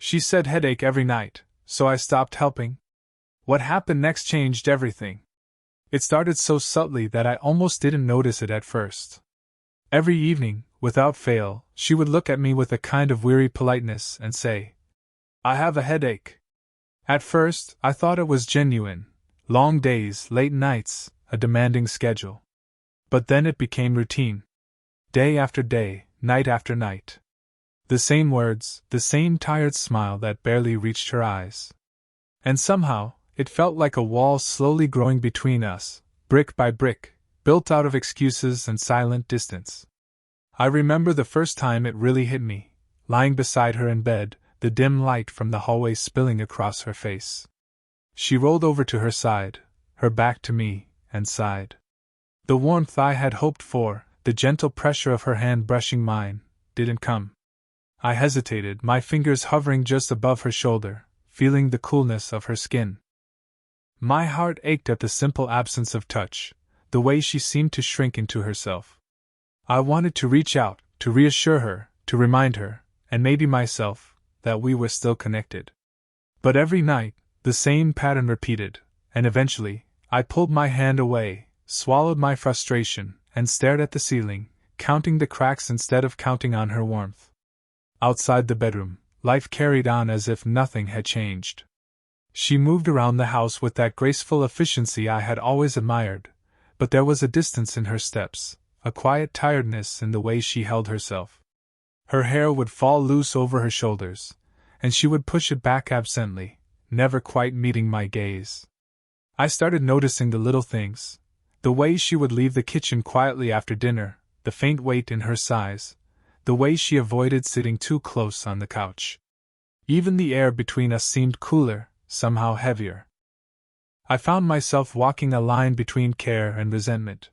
She said headache every night, so I stopped helping. What happened next changed everything. It started so subtly that I almost didn't notice it at first. Every evening, without fail, she would look at me with a kind of weary politeness and say, "I have a headache." At first, I thought it was genuine. Long days, late nights, a demanding schedule. But then it became routine. Day after day, night after night. The same words, the same tired smile that barely reached her eyes. And somehow, it felt like a wall slowly growing between us, brick by brick, built out of excuses and silent distance. I remember the first time it really hit me, lying beside her in bed, the dim light from the hallway spilling across her face. She rolled over to her side, her back to me, and sighed. The warmth I had hoped for, the gentle pressure of her hand brushing mine, didn't come. I hesitated, my fingers hovering just above her shoulder, feeling the coolness of her skin. My heart ached at the simple absence of touch, the way she seemed to shrink into herself. I wanted to reach out, to reassure her, to remind her, and maybe myself, that we were still connected. But every night, the same pattern repeated, and eventually, I pulled my hand away, swallowed my frustration, and stared at the ceiling, counting the cracks instead of counting on her warmth. Outside the bedroom, life carried on as if nothing had changed. She moved around the house with that graceful efficiency I had always admired, but there was a distance in her steps, a quiet tiredness in the way she held herself. Her hair would fall loose over her shoulders, and she would push it back absently, never quite meeting my gaze. I started noticing the little things, the way she would leave the kitchen quietly after dinner, the faint weight in her sighs, the way she avoided sitting too close on the couch. Even the air between us seemed cooler, somehow heavier. I found myself walking a line between care and resentment.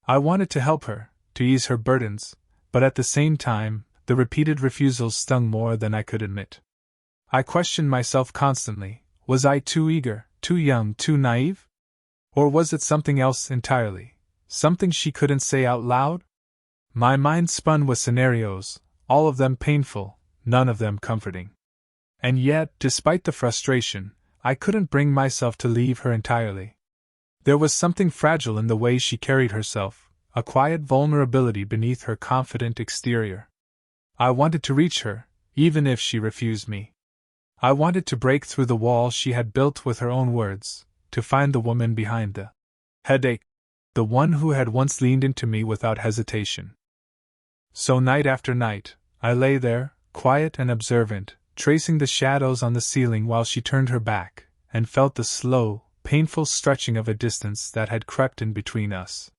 I wanted to help her, to ease her burdens, but at the same time, the repeated refusals stung more than I could admit. I questioned myself constantly. Was I too eager, too young, too naive? Or was it something else entirely? Something she couldn't say out loud? My mind spun with scenarios, all of them painful, none of them comforting. And yet, despite the frustration, I couldn't bring myself to leave her entirely. There was something fragile in the way she carried herself, a quiet vulnerability beneath her confident exterior. I wanted to reach her, even if she refused me. I wanted to break through the wall she had built with her own words, to find the woman behind the headache, the one who had once leaned into me without hesitation. So night after night, I lay there, quiet and observant, tracing the shadows on the ceiling while she turned her back, and felt the slow, painful stretching of a distance that had crept in between us.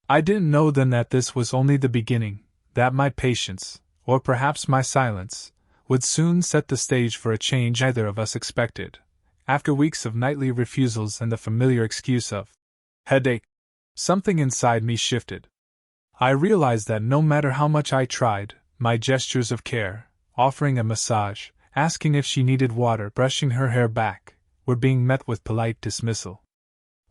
I didn't know then that this was only the beginning, that my patience, or perhaps my silence, would soon set the stage for a change neither of us expected. After weeks of nightly refusals and the familiar excuse of headache, something inside me shifted. I realized that no matter how much I tried, my gestures of care, offering a massage, asking if she needed water, brushing her hair back, were being met with polite dismissal.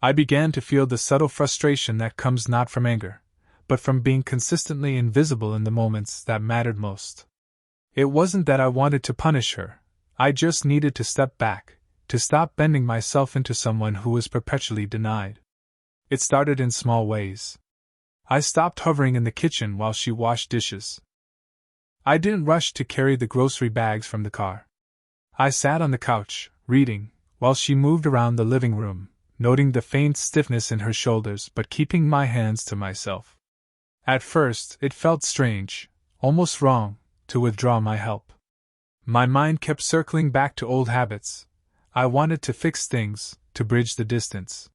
I began to feel the subtle frustration that comes not from anger, but from being consistently invisible in the moments that mattered most. It wasn't that I wanted to punish her, I just needed to step back, to stop bending myself into someone who was perpetually denied. It started in small ways. I stopped hovering in the kitchen while she washed dishes. I didn't rush to carry the grocery bags from the car. I sat on the couch, reading, while she moved around the living room, noting the faint stiffness in her shoulders but keeping my hands to myself. At first, it felt strange, almost wrong, to withdraw my help. My mind kept circling back to old habits. I wanted to fix things, to bridge the distance.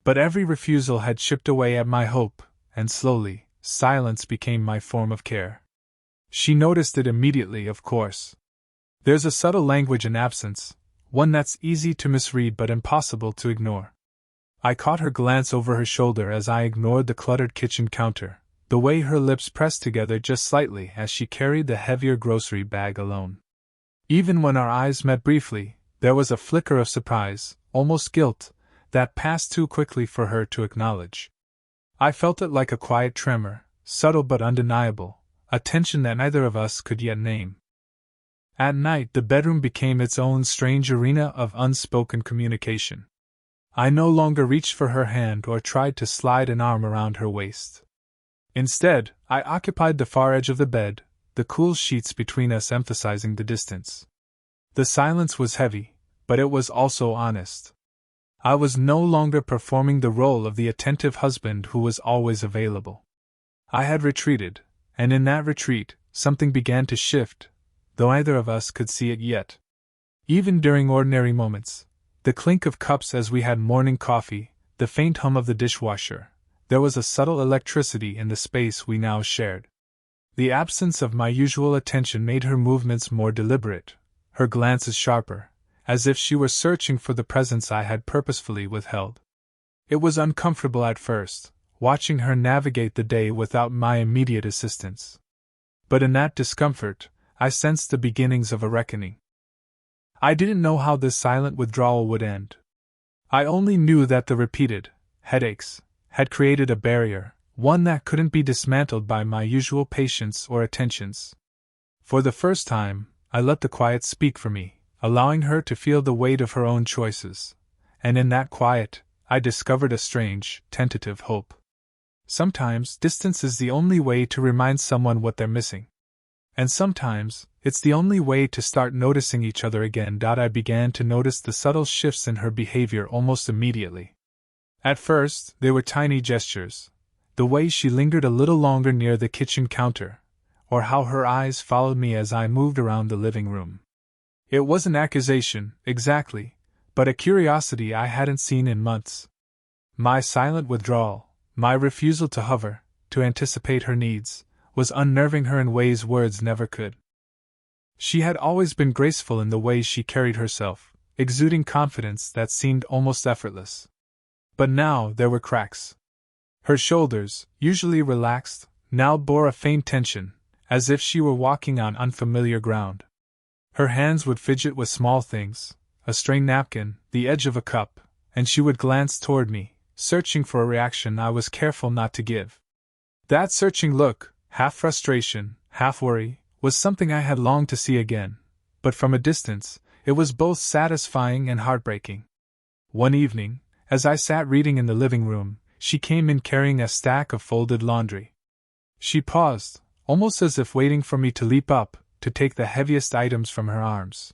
But every refusal had chipped away at my hope, and slowly, silence became my form of care. She noticed it immediately, of course. There's a subtle language in absence, one that's easy to misread but impossible to ignore. I caught her glance over her shoulder as I ignored the cluttered kitchen counter, the way her lips pressed together just slightly as she carried the heavier grocery bag alone. Even when our eyes met briefly, there was a flicker of surprise, almost guilt, that passed too quickly for her to acknowledge. I felt it like a quiet tremor, subtle but undeniable, a tension that neither of us could yet name. At night, the bedroom became its own strange arena of unspoken communication. I no longer reached for her hand or tried to slide an arm around her waist. Instead, I occupied the far edge of the bed, the cool sheets between us emphasizing the distance. The silence was heavy, but it was also honest. I was no longer performing the role of the attentive husband who was always available. I had retreated, and in that retreat, something began to shift, though neither of us could see it yet. Even during ordinary moments, the clink of cups as we had morning coffee, the faint hum of the dishwasher, there was a subtle electricity in the space we now shared. The absence of my usual attention made her movements more deliberate, her glances sharper, as if she were searching for the presence I had purposefully withheld. It was uncomfortable at first, watching her navigate the day without my immediate assistance. But in that discomfort, I sensed the beginnings of a reckoning. I didn't know how this silent withdrawal would end. I only knew that the repeated headaches had created a barrier, one that couldn't be dismantled by my usual patience or attentions. For the first time, I let the quiet speak for me, allowing her to feel the weight of her own choices, and in that quiet, I discovered a strange, tentative hope. Sometimes, distance is the only way to remind someone what they're missing. And sometimes, it's the only way to start noticing each other again. I began to notice the subtle shifts in her behavior almost immediately. At first, they were tiny gestures, the way she lingered a little longer near the kitchen counter, or how her eyes followed me as I moved around the living room. It was an accusation, exactly, but a curiosity I hadn't seen in months. My silent withdrawal, my refusal to hover, to anticipate her needs, was unnerving her in ways words never could. She had always been graceful in the way she carried herself, exuding confidence that seemed almost effortless. But now there were cracks. Her shoulders, usually relaxed, now bore a faint tension, as if she were walking on unfamiliar ground. Her hands would fidget with small things, a stray napkin, the edge of a cup, and she would glance toward me, searching for a reaction I was careful not to give. That searching look, half frustration, half worry, was something I had longed to see again, but from a distance, it was both satisfying and heartbreaking. One evening, as I sat reading in the living room, she came in carrying a stack of folded laundry. She paused, almost as if waiting for me to leap up, to take the heaviest items from her arms.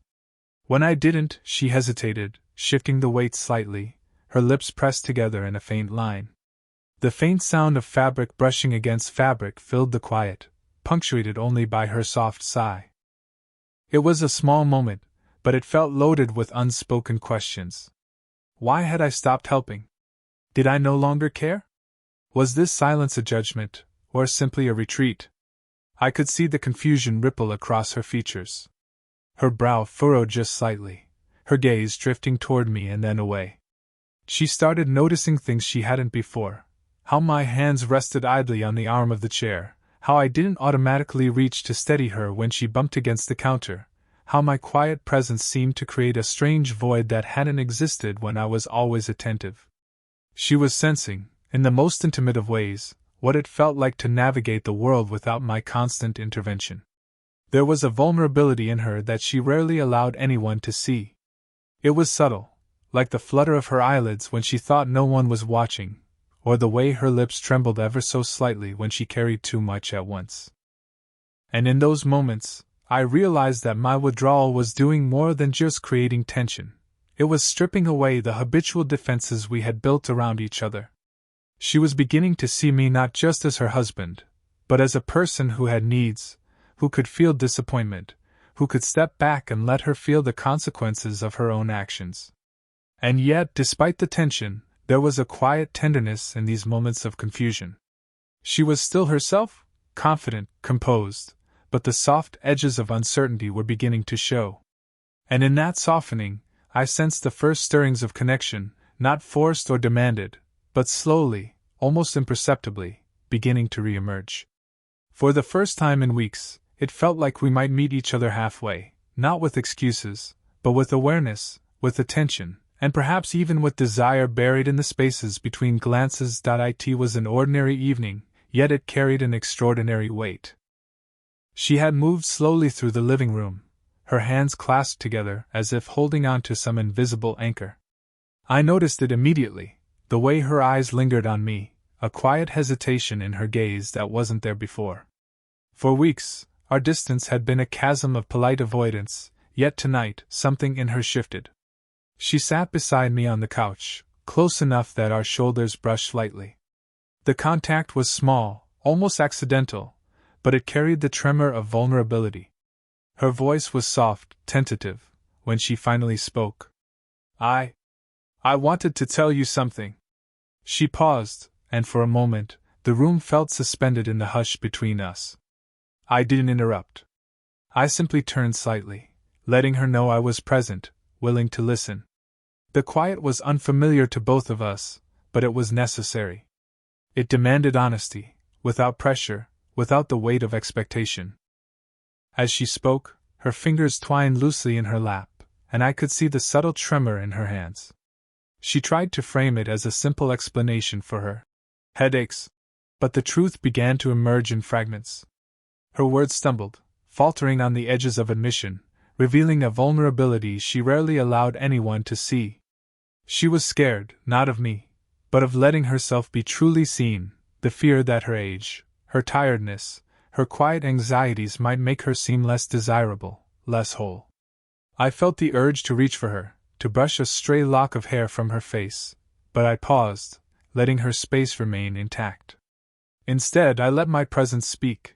When I didn't, she hesitated, shifting the weight slightly, her lips pressed together in a faint line. The faint sound of fabric brushing against fabric filled the quiet, punctuated only by her soft sigh. It was a small moment, but it felt loaded with unspoken questions. Why had I stopped helping? Did I no longer care? Was this silence a judgment, or simply a retreat? I could see the confusion ripple across her features. Her brow furrowed just slightly, her gaze drifting toward me and then away. She started noticing things she hadn't before. How my hands rested idly on the arm of the chair, how I didn't automatically reach to steady her when she bumped against the counter, how my quiet presence seemed to create a strange void that hadn't existed when I was always attentive. She was sensing, in the most intimate of ways, what it felt like to navigate the world without my constant intervention. There was a vulnerability in her that she rarely allowed anyone to see. It was subtle, like the flutter of her eyelids when she thought no one was watching, or the way her lips trembled ever so slightly when she carried too much at once. And in those moments, I realized that my withdrawal was doing more than just creating tension. It was stripping away the habitual defenses we had built around each other. She was beginning to see me not just as her husband, but as a person who had needs, who could feel disappointment, who could step back and let her feel the consequences of her own actions. And yet, despite the tension, there was a quiet tenderness in these moments of confusion. She was still herself, confident, composed, but the soft edges of uncertainty were beginning to show. And in that softening, I sensed the first stirrings of connection, not forced or demanded, but slowly, almost imperceptibly, beginning to re-emerge. For the first time in weeks, it felt like we might meet each other halfway, not with excuses, but with awareness, with attention, and perhaps even with desire buried in the spaces between glances. It was an ordinary evening, yet it carried an extraordinary weight. She had moved slowly through the living room, her hands clasped together as if holding on to some invisible anchor. I noticed it immediately, the way her eyes lingered on me, a quiet hesitation in her gaze that wasn't there before. For weeks, our distance had been a chasm of polite avoidance, yet tonight something in her shifted. She sat beside me on the couch, close enough that our shoulders brushed lightly. The contact was small, almost accidental, but it carried the tremor of vulnerability. Her voice was soft, tentative, when she finally spoke. I wanted to tell you something. She paused, and for a moment, the room felt suspended in the hush between us. I didn't interrupt. I simply turned slightly, letting her know I was present, willing to listen. The quiet was unfamiliar to both of us, but it was necessary. It demanded honesty, without pressure, without the weight of expectation. As she spoke, her fingers twined loosely in her lap, and I could see the subtle tremor in her hands. She tried to frame it as a simple explanation for her headaches, but the truth began to emerge in fragments. Her words stumbled, faltering on the edges of admission, revealing a vulnerability she rarely allowed anyone to see. She was scared, not of me, but of letting herself be truly seen, the fear that her age, her tiredness, her quiet anxieties might make her seem less desirable, less whole. I felt the urge to reach for her, to brush a stray lock of hair from her face, but I paused, letting her space remain intact. Instead, I let my presence speak.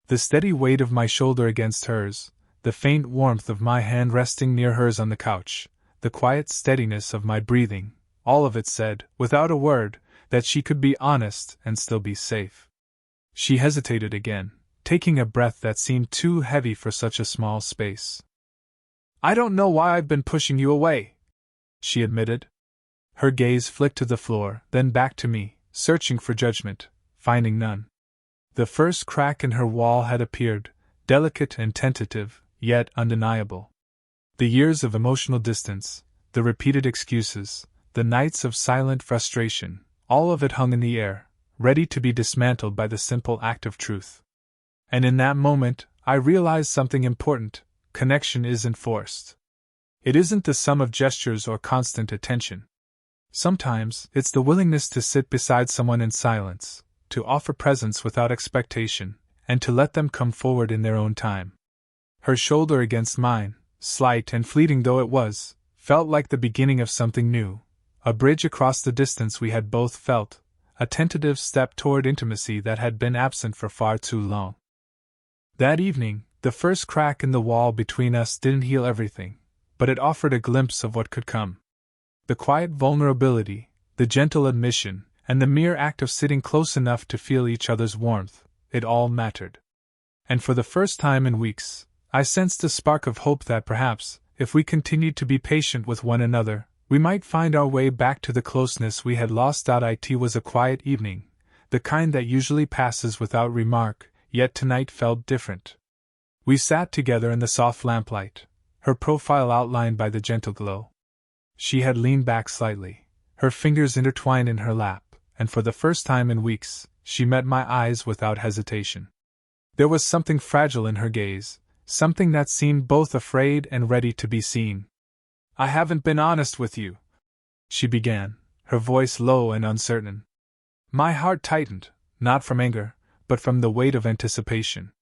The steady weight of my shoulder against hers, the faint warmth of my hand resting near hers on the couch, the quiet steadiness of my breathing, all of it said, without a word, that she could be honest and still be safe. She hesitated again, taking a breath that seemed too heavy for such a small space. I don't know why I've been pushing you away, she admitted. Her gaze flicked to the floor, then back to me, searching for judgment, finding none. The first crack in her wall had appeared, delicate and tentative, yet undeniable. The years of emotional distance, the repeated excuses, the nights of silent frustration, all of it hung in the air, ready to be dismantled by the simple act of truth. And in that moment, I realized something important: connection isn't forced. It isn't the sum of gestures or constant attention. Sometimes, it's the willingness to sit beside someone in silence, to offer presence without expectation, and to let them come forward in their own time. Her shoulder against mine, slight and fleeting though it was, felt like the beginning of something new, a bridge across the distance we had both felt, a tentative step toward intimacy that had been absent for far too long. That evening, the first crack in the wall between us didn't heal everything, but it offered a glimpse of what could come. The quiet vulnerability, the gentle admission, and the mere act of sitting close enough to feel each other's warmth, it all mattered. And for the first time in weeks, I sensed a spark of hope that perhaps, if we continued to be patient with one another, we might find our way back to the closeness we had lost. It was a quiet evening, the kind that usually passes without remark, yet tonight felt different. We sat together in the soft lamplight, her profile outlined by the gentle glow. She had leaned back slightly, her fingers intertwined in her lap, and for the first time in weeks, she met my eyes without hesitation. There was something fragile in her gaze, something that seemed both afraid and ready to be seen. I haven't been honest with you, she began, her voice low and uncertain. My heart tightened, not from anger, but from the weight of anticipation.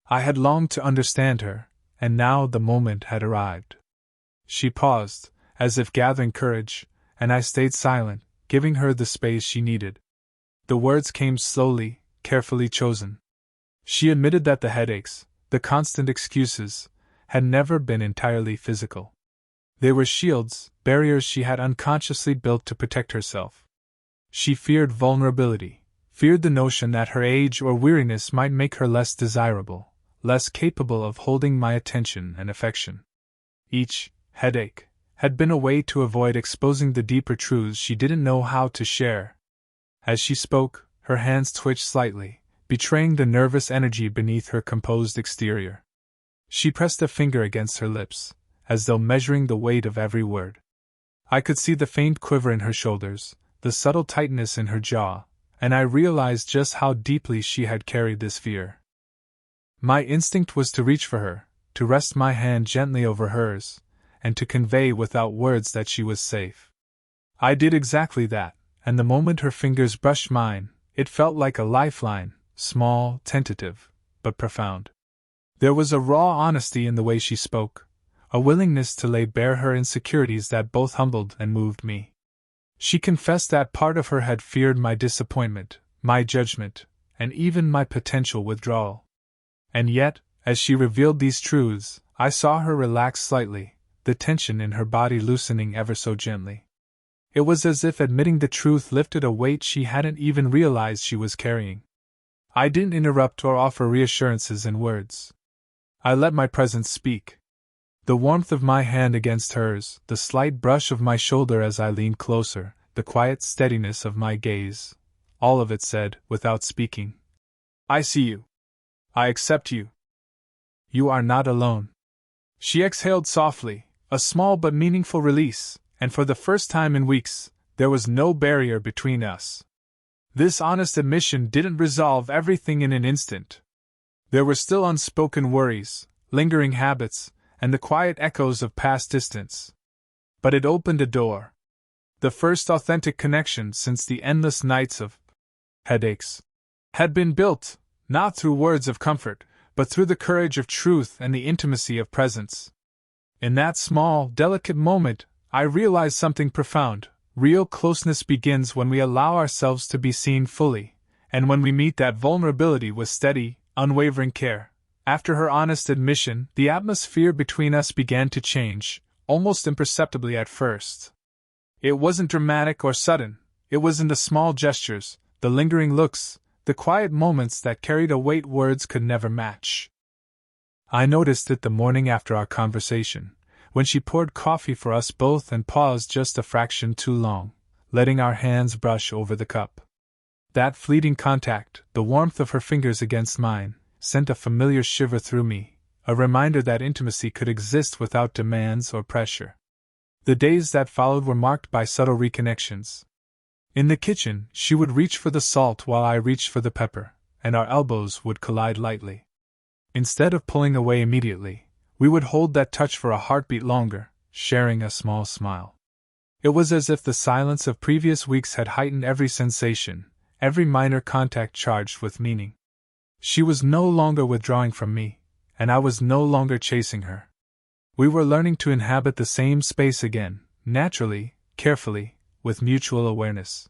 I had longed to understand her, and now the moment had arrived. She paused, as if gathering courage, and I stayed silent, giving her the space she needed. The words came slowly, carefully chosen. She admitted that the headaches, the constant excuses, had never been entirely physical. They were shields, barriers she had unconsciously built to protect herself. She feared vulnerability, feared the notion that her age or weariness might make her less desirable, less capable of holding my attention and affection. Each headache had been a way to avoid exposing the deeper truths she didn't know how to share. As she spoke, her hands twitched slightly, betraying the nervous energy beneath her composed exterior. She pressed a finger against her lips, as though measuring the weight of every word. I could see the faint quiver in her shoulders, the subtle tightness in her jaw, and I realized just how deeply she had carried this fear. My instinct was to reach for her, to rest my hand gently over hers, and to convey without words that she was safe. I did exactly that, and the moment her fingers brushed mine, it felt like a lifeline, small, tentative, but profound. There was a raw honesty in the way she spoke, a willingness to lay bare her insecurities that both humbled and moved me. She confessed that part of her had feared my disappointment, my judgment, and even my potential withdrawal. And yet, as she revealed these truths, I saw her relax slightly, the tension in her body loosening ever so gently. It was as if admitting the truth lifted a weight she hadn't even realized she was carrying. I didn't interrupt or offer reassurances in words. I let my presence speak. The warmth of my hand against hers, the slight brush of my shoulder as I leaned closer, the quiet steadiness of my gaze, all of it said, without speaking, "I see you. I accept you. You are not alone." She exhaled softly, a small but meaningful release, and for the first time in weeks, there was no barrier between us. This honest admission didn't resolve everything in an instant. There were still unspoken worries, lingering habits, and the quiet echoes of past distance. But it opened a door. The first authentic connection since the endless nights of headaches had been built, not through words of comfort, but through the courage of truth and the intimacy of presence. In that small, delicate moment, I realized something profound. Real closeness begins when we allow ourselves to be seen fully, and when we meet that vulnerability with steady, unwavering care. After her honest admission, the atmosphere between us began to change, almost imperceptibly at first. It wasn't dramatic or sudden, it was in the small gestures, the lingering looks, the quiet moments that carried a weight words could never match. I noticed it the morning after our conversation, when she poured coffee for us both and paused just a fraction too long, letting our hands brush over the cup. That fleeting contact, the warmth of her fingers against mine, sent a familiar shiver through me, a reminder that intimacy could exist without demands or pressure. The days that followed were marked by subtle reconnections. In the kitchen, she would reach for the salt while I reached for the pepper, and our elbows would collide lightly. Instead of pulling away immediately, we would hold that touch for a heartbeat longer, sharing a small smile. It was as if the silence of previous weeks had heightened every sensation, every minor contact charged with meaning. She was no longer withdrawing from me, and I was no longer chasing her. We were learning to inhabit the same space again, naturally, carefully, with mutual awareness.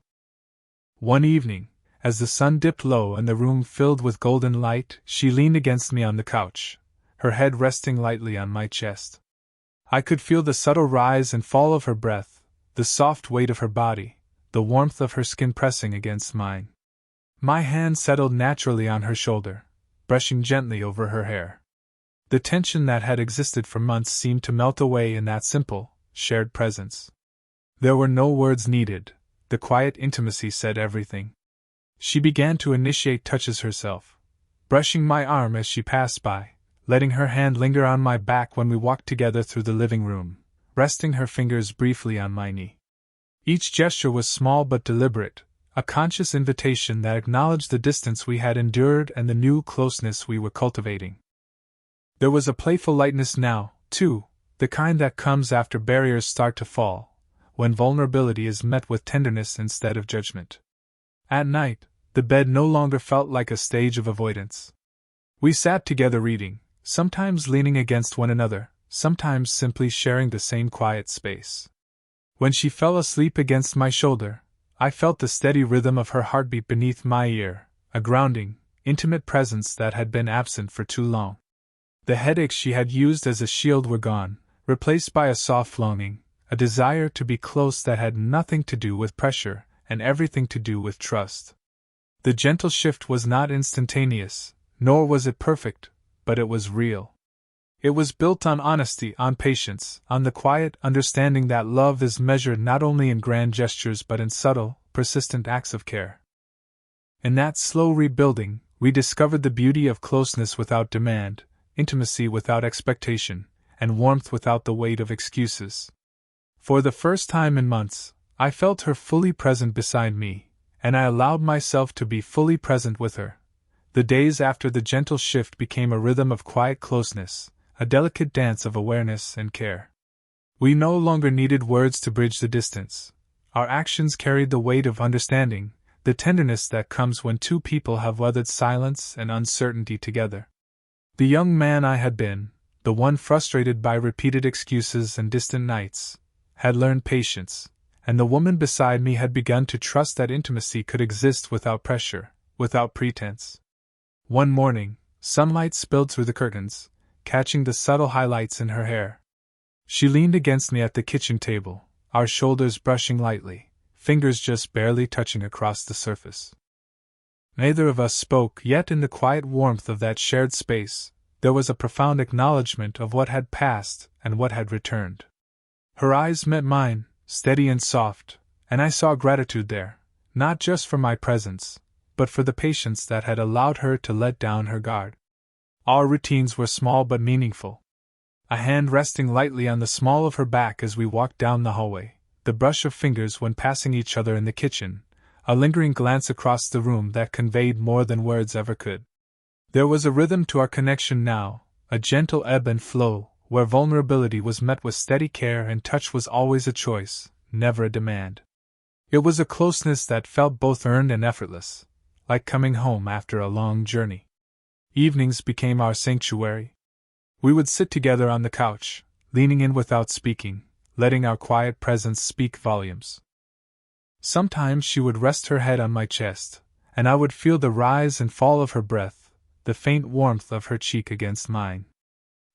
One evening, as the sun dipped low and the room filled with golden light, she leaned against me on the couch, her head resting lightly on my chest. I could feel the subtle rise and fall of her breath, the soft weight of her body, the warmth of her skin pressing against mine. My hand settled naturally on her shoulder, brushing gently over her hair. The tension that had existed for months seemed to melt away in that simple, shared presence. There were no words needed, the quiet intimacy said everything. She began to initiate touches herself, brushing my arm as she passed by, letting her hand linger on my back when we walked together through the living room, resting her fingers briefly on my knee. Each gesture was small but deliberate, a conscious invitation that acknowledged the distance we had endured and the new closeness we were cultivating. There was a playful lightness now, too, the kind that comes after barriers start to fall, when vulnerability is met with tenderness instead of judgment. At night, the bed no longer felt like a stage of avoidance. We sat together reading, sometimes leaning against one another, sometimes simply sharing the same quiet space. When she fell asleep against my shoulder, I felt the steady rhythm of her heartbeat beneath my ear, a grounding, intimate presence that had been absent for too long. The headaches she had used as a shield were gone, replaced by a soft longing, a desire to be close that had nothing to do with pressure and everything to do with trust. The gentle shift was not instantaneous, nor was it perfect, but it was real. It was built on honesty, on patience, on the quiet understanding that love is measured not only in grand gestures but in subtle, persistent acts of care. In that slow rebuilding, we discovered the beauty of closeness without demand, intimacy without expectation, and warmth without the weight of excuses. For the first time in months, I felt her fully present beside me, and I allowed myself to be fully present with her. The days after the gentle shift became a rhythm of quiet closeness, a delicate dance of awareness and care. We no longer needed words to bridge the distance. Our actions carried the weight of understanding, the tenderness that comes when two people have weathered silence and uncertainty together. The young man I had been, the one frustrated by repeated excuses and distant nights, had learned patience, and the woman beside me had begun to trust that intimacy could exist without pressure, without pretense. One morning, sunlight spilled through the curtains, catching the subtle highlights in her hair. She leaned against me at the kitchen table, our shoulders brushing lightly, fingers just barely touching across the surface. Neither of us spoke, yet in the quiet warmth of that shared space, there was a profound acknowledgement of what had passed and what had returned. Her eyes met mine, steady and soft, and I saw gratitude there, not just for my presence, but for the patience that had allowed her to let down her guard. Our routines were small but meaningful. A hand resting lightly on the small of her back as we walked down the hallway, the brush of fingers when passing each other in the kitchen, a lingering glance across the room that conveyed more than words ever could. There was a rhythm to our connection now, a gentle ebb and flow, where vulnerability was met with steady care and touch was always a choice, never a demand. It was a closeness that felt both earned and effortless, like coming home after a long journey. Evenings became our sanctuary. We would sit together on the couch, leaning in without speaking, letting our quiet presence speak volumes. Sometimes she would rest her head on my chest, and I would feel the rise and fall of her breath, the faint warmth of her cheek against mine.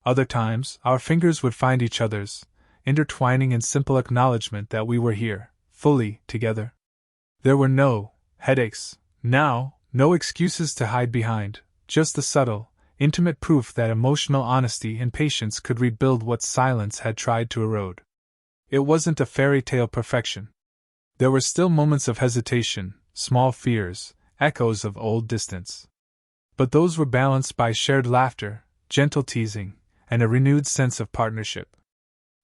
Other times, our fingers would find each other's, intertwining in simple acknowledgement that we were here, fully together. There were no headaches, now, no excuses to hide behind, just the subtle, intimate proof that emotional honesty and patience could rebuild what silence had tried to erode. It wasn't a fairy tale perfection. There were still moments of hesitation, small fears, echoes of old distance. But those were balanced by shared laughter, gentle teasing, and a renewed sense of partnership.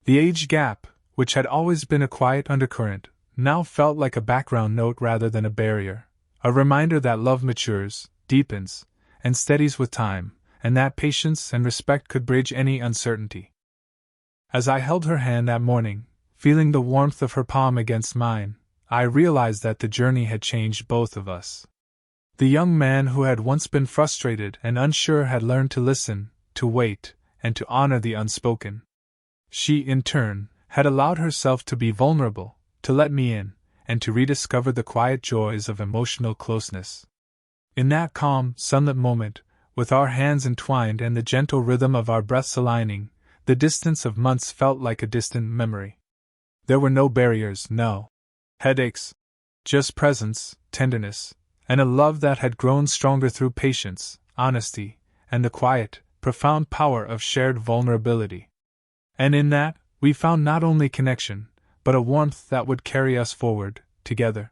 The age gap, which had always been a quiet undercurrent, now felt like a background note rather than a barrier, a reminder that love matures, deepens, and steadies with time, and that patience and respect could bridge any uncertainty. As I held her hand that morning, feeling the warmth of her palm against mine, I realized that the journey had changed both of us. The young man who had once been frustrated and unsure had learned to listen, to wait, and to honor the unspoken. She, in turn, had allowed herself to be vulnerable, to let me in, and to rediscover the quiet joys of emotional closeness. In that calm, sunlit moment, with our hands entwined and the gentle rhythm of our breaths aligning, the distance of months felt like a distant memory. There were no barriers, no headaches, just presence, tenderness, and a love that had grown stronger through patience, honesty, and the quiet, profound power of shared vulnerability. And in that, we found not only connection, but a warmth that would carry us forward, together.